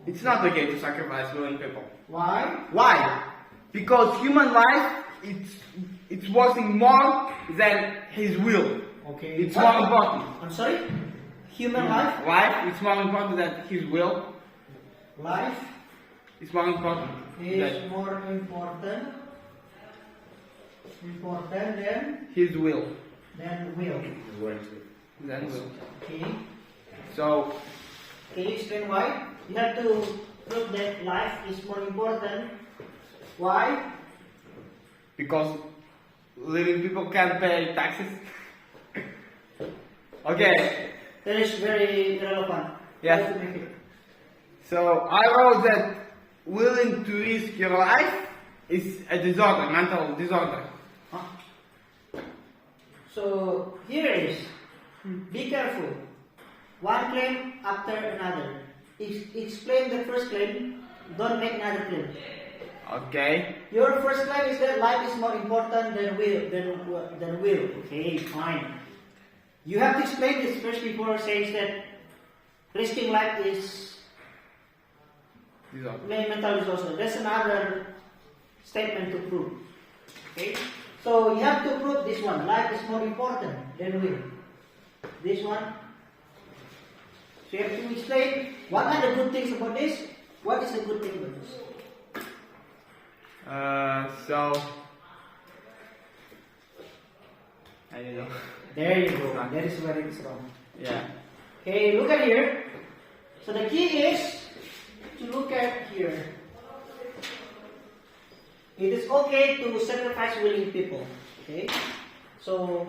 It's not okay to sacrifice willing people. Why? Why? Because human life it's working more than his will. Okay. It's What? more important. I'm sorry. Human life. Life it's more important than his will. Life It's more important. is more important than His will. will. Than will. Okay. So Can you explain why? You have to prove that life is more important. Why? because living people can't pay taxes. Okay. That is very relevant. Yes. How to make it? So I wrote that willing to risk your life is a disorder, mental disorder. Huh? So here it is. Be careful. One claim after another. Explain the first claim. Don't make another claim. Okay. Your first claim is that life is more important than will. Okay, fine. You have to explain this first before saying that risking life is Disorder. mental disorder. That's another statement to prove. Okay? So you have to prove this one. Life is more important than will. This one. So you have to explain what are the good things about this. What is the good thing about this? So I don't know. There you go. That is where it is wrong. Yeah. Okay, look at here. So the key is to look at here. It is okay to sacrifice willing people. Okay? So,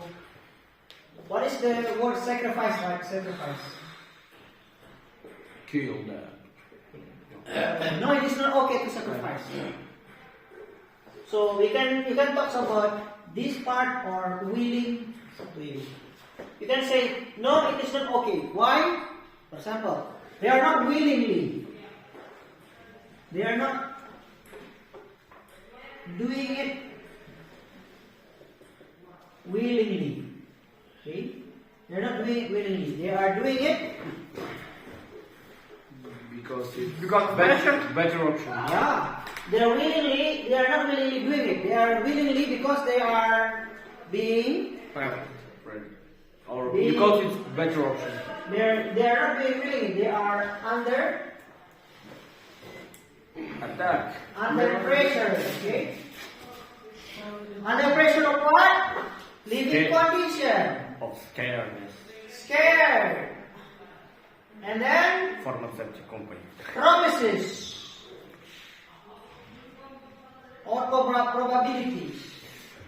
what is the word sacrifice like? Sacrifice. Kill them. No, it is not okay to sacrifice. So you can talk about this part or willing. You can say no, it is not okay. Why? For example, they are not willingly. They are not doing it willingly. Okay? They are not doing it willingly. They are doing it. Because it's Because pressure. better option. Yeah. They are not willingly doing it. They are willingly because they are being. Pressure. Or Being- because it's better option. They are not being willingly. They are under Attack. pressure. Okay. Under pressure of what? Living Okay. condition. Of scaredness. Scared. And then Pharmaceutical company. promises or probabilities.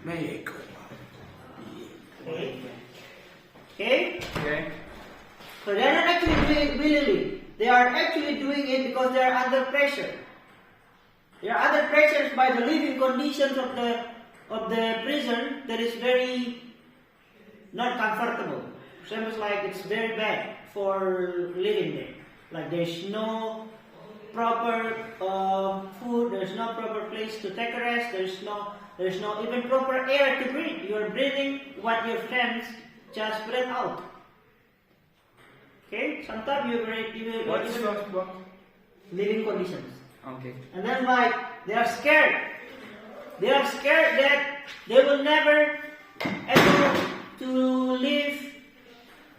Make. Okay. Okay. Okay. So they are not actually doing it willingly. they are actually doing it because they are under pressure. They are under pressure by the living conditions of the prison that is very not comfortable. Seems like it's very bad for living there. Like there's no proper food, there's no proper place to take a rest, there's no even proper air to breathe. You are breathing what your friends just breathe out. Okay? Sometimes you will What's even first one? living conditions. Okay. And then like they are scared. They are scared that they will never able to live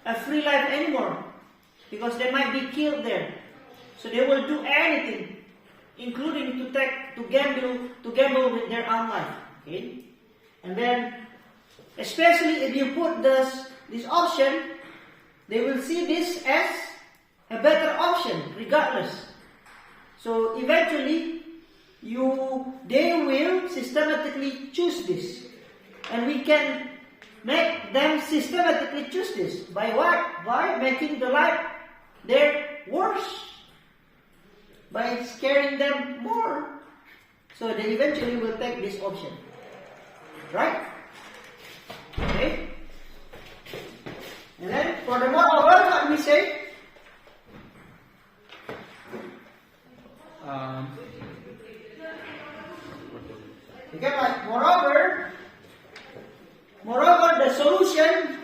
a free life anymore. Because they might be killed there. So they will do anything, including to gamble with their own life. Okay? And then especially if you put this option, they will see this as a better option regardless. So eventually they will systematically choose this. And we can make them systematically choose this. By what? By making the life there worse. By scaring them more. So they eventually will take this option. Right? Okay? And then for the moreover, what we say? You get like moreover, the solution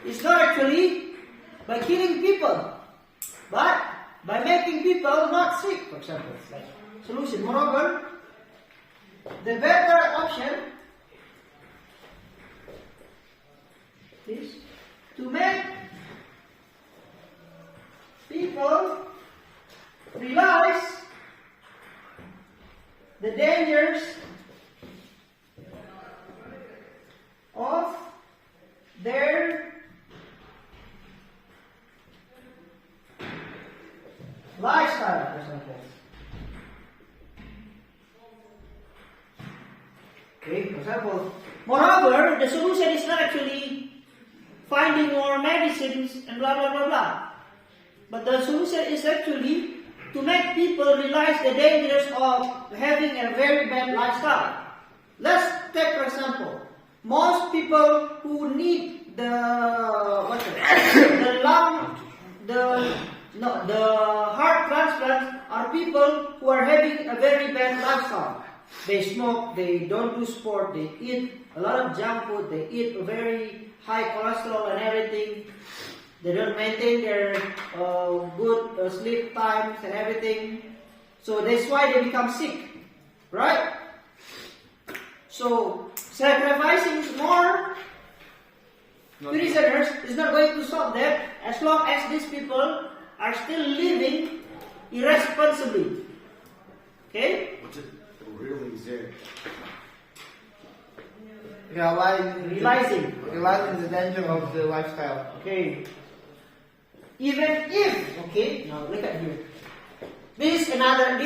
is not actually by killing people, but by making people not sick, for example. Like solution. Moreover, the better option is to make people realize the dangers of their lifestyle, for example. Okay, for example. Moreover, the solution is not actually finding more medicines and blah blah blah blah. But the solution is actually to make people realize the dangers of having a very bad lifestyle. Let's take for example, most people who need the heart transplant are people who are having a very bad lifestyle. They smoke, they don't do sport, they eat a lot of junk food, they eat very high cholesterol and everything. They don't maintain their good sleep times and everything. So that's why they become sick. Right? So sacrificing more prisoners is not going to solve that as long as these people are still living irresponsibly. Okay? What's it really there? Realizing the danger of the lifestyle. Okay. Even if, okay, now look at here. This is another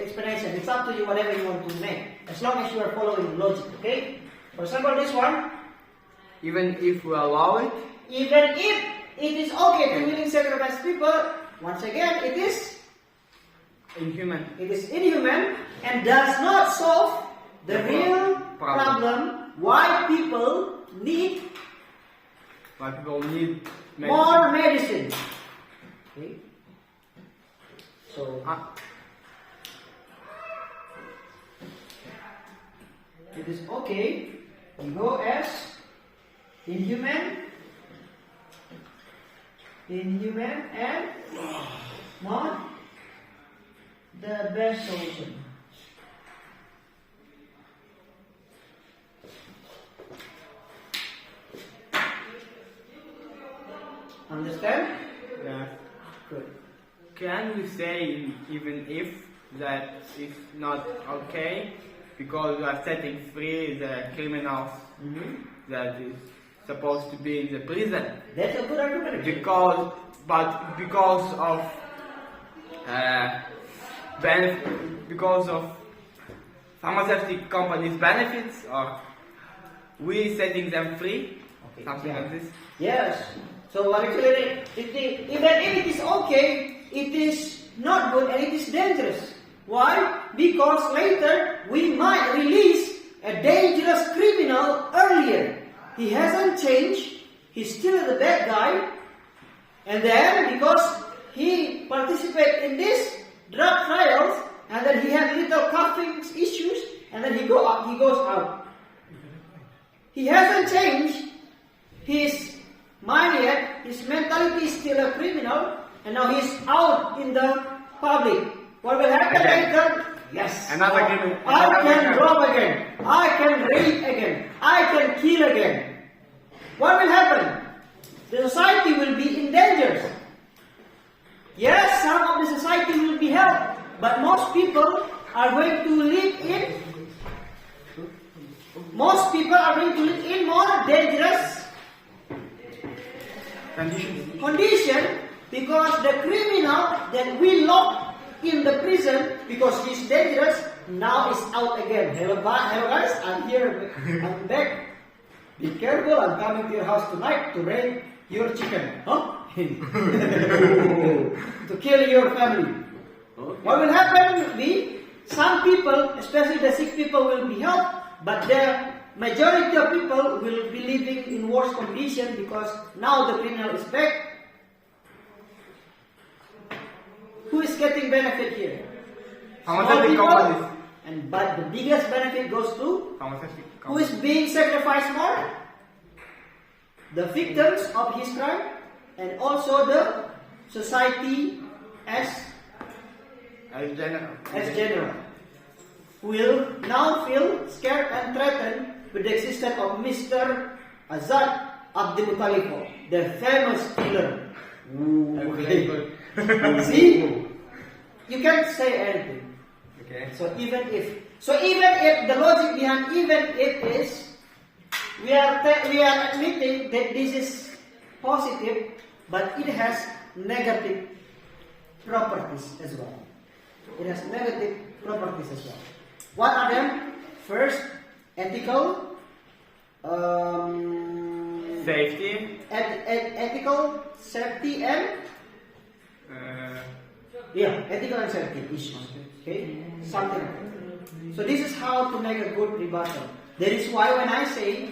explanation. It's up to you whatever you want to make, as long as you are following logic. Okay. For example, this one. Even if we allow it, Even if it is okay to willing sacrifice people, once again, it is inhuman. It is inhuman and does not solve the real problem why people need Why people need more medicine. Okay. So it is okay to go as inhuman and not the best solution. Understand? Yeah. Good. Can we say even if that is not okay because we are setting free the criminals that is supposed to be in the prison? That's a good argument. Because of because of pharmaceutical companies' benefits, or we setting them free, something like this. Yes. So actually, even if it is okay, it is not good and it is dangerous. Why? Because later we might release a dangerous criminal earlier. He hasn't changed. He's still the bad guy. And then because he participated in this drug trials, and then he had little coughing issues, and then he goes out. He hasn't changed his mind yet. His mentality is still a criminal, and now he's out in the public. What will happen later? Yes. Another criminal. I can rob again. I can rape again. I can kill again. What will happen? The society will be in danger. Yes, some of the society will be helped, but most people are going to live in. Most people are going to live in more dangerous condition because the criminal that we lock in the prison because he's dangerous now is out again. Hello guys, I'm here. I'm back. Be careful, I'm coming to your house tonight to raid your chicken. Huh? To kill your family. What will happen will be some people, especially the sick people, will be helped, but the majority of people will be living in worse condition because now the criminal is back. Who is getting benefit here? Small people, but the biggest benefit goes to who is being sacrificed more? The victims of his crime and also the society as general will now feel scared and threatened with the existence of Mr. Azad Abdul Muttalib, the famous killer. Okay. See, you can't say anything. Okay. So even if the logic behind even if is we are admitting that this is positive, but it has negative properties as well. It has negative properties as well. What are them? First, ethical, Safety. ethical, safety, and ethical and safety issues. Okay, something like that. So this is how to make a good rebuttal. That is why when I say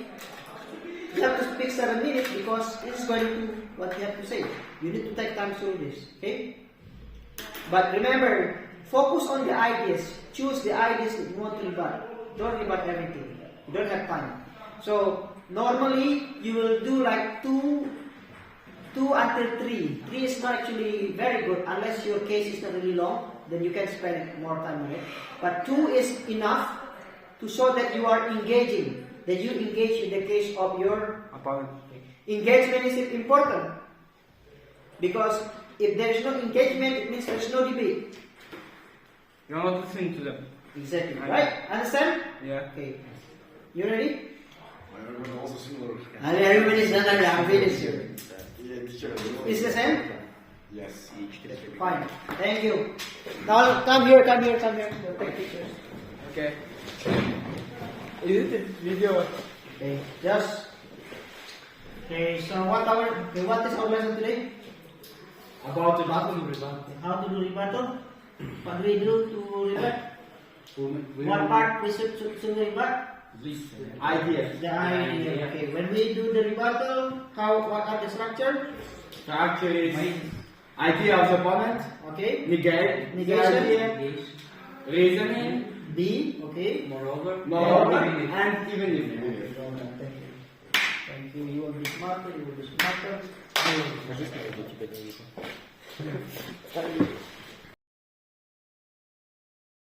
you have to speak 7 minutes because this is going to what you have to say. You need to take time to do this. Okay. But remember, focus on the ideas. Choose the ideas that you want to rebut. Don't rebut everything. You don't have time. So normally you will do like two until 3. 3 is not actually very good unless your case is not really long. Then you can spend more time on it. But 2 is enough to show that you are engaging. That you engage in the case of your Opponent. engagement is important. Because if there is no engagement, it means there is no debate. You're not listening to them. Exactly. Right? Understand? Yeah. Okay. You ready? Everyone also similar. Everybody is done. I'm finished. Yeah, teacher. Is the same? Yes. Fine. Thank you. Now come here. We'll take pictures. Okay. Is it a video? Okay. Just. Okay. So what is our lesson today? About rebuttal. How to do rebuttal? What do we do to rebut? What part we should rebut? Ideas. The idea. Okay. When we do the rebuttal, what are the structure? Structure is idea of the opponent. Okay. Negation. Negation. Reasoning. B. Okay. Moreover, And even if. Thank you. You will be smarter.